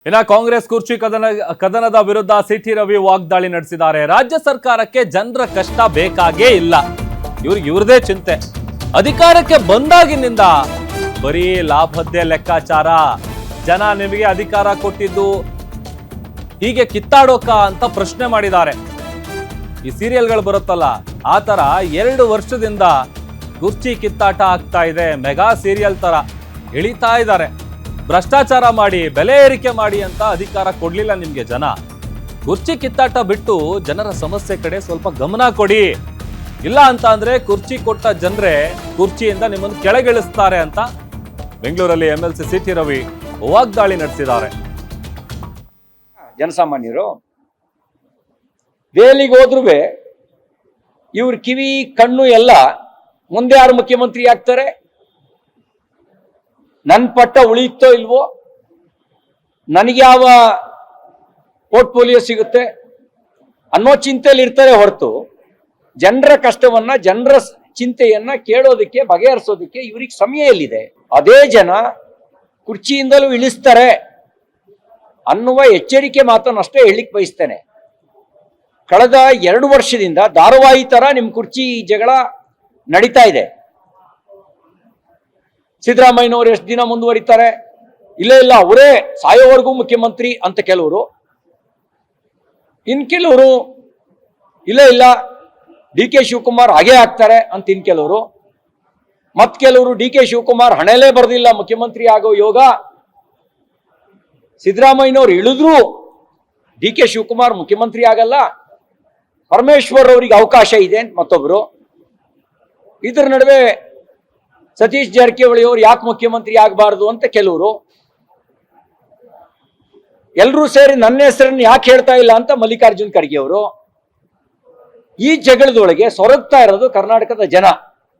ಇನ್ನ ಕಾಂಗ್ರೆಸ್ ಕುರ್ಚಿ ಕದನದ ವಿರುದ್ಧ ಸಿಟಿ ರವಿ ವಾಗ್ದಾಳಿ ನಡೆಸಿದ್ದಾರೆ. ರಾಜ್ಯ ಸರ್ಕಾರಕ್ಕೆ ಜನರ ಕಷ್ಟ ಬೇಕಾಗೇ ಇಲ್ಲ, ಇವ್ರದೇ ಚಿಂತೆ. ಅಧಿಕಾರಕ್ಕೆ ಬಂದಾಗಿನಿಂದ ಬರೀ ಲಾಭದ್ದೇ ಲೆಕ್ಕಾಚಾರ. ಜನ ನಿಮಗೆ ಅಧಿಕಾರ ಕೊಟ್ಟಿದ್ದು ಹೀಗೆ ಕಿತ್ತಾಡೋಕ ಅಂತ ಪ್ರಶ್ನೆ ಮಾಡಿದ್ದಾರೆ. ಈ ಸೀರಿಯಲ್ಗಳು ಬರುತ್ತಲ್ಲ, ಆ ತರ 2 ವರ್ಷದಿಂದ ಕುರ್ಚಿ ಕಿತ್ತಾಟ ಆಗ್ತಾ ಇದೆ. ಮೆಗಾ ಸೀರಿಯಲ್ ತರ ಎಳಿತಾ ಇದ್ದಾರೆ. ಭ್ರಷ್ಟಾಚಾರ ಮಾಡಿ, ಬೆಲೆ ಏರಿಕೆ ಮಾಡಿ ಅಂತ ಅಧಿಕಾರ ಕೊಡ್ಲಿಲ್ಲ ನಿಮ್ಗೆ ಜನ. ಕುರ್ಚಿ ಕಿತ್ತಾಟ ಬಿಟ್ಟು ಜನರ ಸಮಸ್ಯೆ ಕಡೆ ಸ್ವಲ್ಪ ಗಮನ ಕೊಡಿ. ಇಲ್ಲ ಅಂತ ಅಂದ್ರೆ ಕುರ್ಚಿ ಕೊಟ್ಟ ಜನರೇ ಕುರ್ಚಿಯಿಂದ ನಿಮ್ಮನ್ನು ಕೆಳಗಿಳಿಸ್ತಾರೆ ಅಂತ ಬೆಂಗಳೂರಲ್ಲಿ MLC ಸಿಟಿ ರವಿ ವಾಗ್ದಾಳಿ ನಡೆಸಿದ್ದಾರೆ. ಜನಸಾಮಾನ್ಯರು ದೆಹಲಿಗೆ ಹೋದ್ರೂ ಇವ್ರ ಕಿವಿ ಕಣ್ಣು ಎಲ್ಲ ಮುಂದೆ ಯಾರು ಮುಖ್ಯಮಂತ್ರಿ ಆಗ್ತಾರೆ, ನನ್ನ ಪಟ್ಟ ಉಳಿಯುತ್ತೋ ಇಲ್ವೋ, ನನಗೆ ಯಾವ ಪೋರ್ಟ್ಫೋಲಿಯೋ ಸಿಗುತ್ತೆ ಅನ್ನೋ ಚಿಂತೆಯಲ್ಲಿ ಇರ್ತಾರೆ ಹೊರತು ಜನರ ಕಷ್ಟವನ್ನ, ಜನರ ಚಿಂತೆಯನ್ನ ಕೇಳೋದಕ್ಕೆ, ಬಗೆಹರಿಸೋದಕ್ಕೆ ಇವ್ರಿಗೆ ಸಮಯ ಎಲ್ಲಿದೆ? ಅದೇ ಜನ ಕುರ್ಚಿಯಿಂದಲೂ ಇಳಿಸ್ತಾರೆ ಅನ್ನುವ ಎಚ್ಚರಿಕೆ ಮಾತನ್ನಷ್ಟೇ ಹೇಳಿಕ್ ಬಯಸ್ತೇನೆ. ಕಳೆದ 2 ವರ್ಷದಿಂದ ಧಾರಾವಾಹಿ ತರ ನಿಮ್ ಕುರ್ಚಿ ಜಗಳ ನಡೀತಾ ಇದೆ. ಸಿದ್ದರಾಮಯ್ಯನವರು ಎಷ್ಟು ದಿನ ಮುಂದುವರಿತಾರೆ? ಇಲ್ಲ ಅವರೇ ಸಾಯೋವರೆಗೂ ಮುಖ್ಯಮಂತ್ರಿ ಅಂತ ಕೆಲವರು, ಇನ್ ಕೆಲವರು ಇಲ್ಲ DK ಶಿವಕುಮಾರ್ ಹಾಗೇ ಆಗ್ತಾರೆ ಅಂತ ಇನ್ ಕೆಲವರು, ಮತ್ ಕೆಲವರು DK ಶಿವಕುಮಾರ್ ಹಣೆಲೇ ಬರ್ದಿಲ್ಲ ಮುಖ್ಯಮಂತ್ರಿ ಆಗೋ ಯೋಗ, ಸಿದ್ದರಾಮಯ್ಯನವ್ರು ಇಳಿದ್ರು DK ಶಿವಕುಮಾರ್ ಮುಖ್ಯಮಂತ್ರಿ ಆಗಲ್ಲ, ಪರಮೇಶ್ವರ್ ಅವರಿಗೆ ಅವಕಾಶ ಇದೆ ಅಂತ ಮತ್ತೊಬ್ರು. ಇದರ ನಡುವೆ ಸತೀಶ್ ಜಾರಕಿಹೊಳಿ ಅವರು ಯಾಕೆ ಮುಖ್ಯಮಂತ್ರಿ ಆಗಬಾರ್ದು ಅಂತ ಕೆಲವರು, ಎಲ್ಲರೂ ಸೇರಿ ನನ್ನ ಹೆಸರನ್ನು ಯಾಕೆ ಹೇಳ್ತಾ ಇಲ್ಲ ಅಂತ ಮಲ್ಲಿಕಾರ್ಜುನ್ ಖರ್ಗೆ ಅವರು. ಈ ಜಗಳದೊಳಗೆ ಸೊರಗ್ತಾ ಇರೋದು ಕರ್ನಾಟಕದ ಜನ.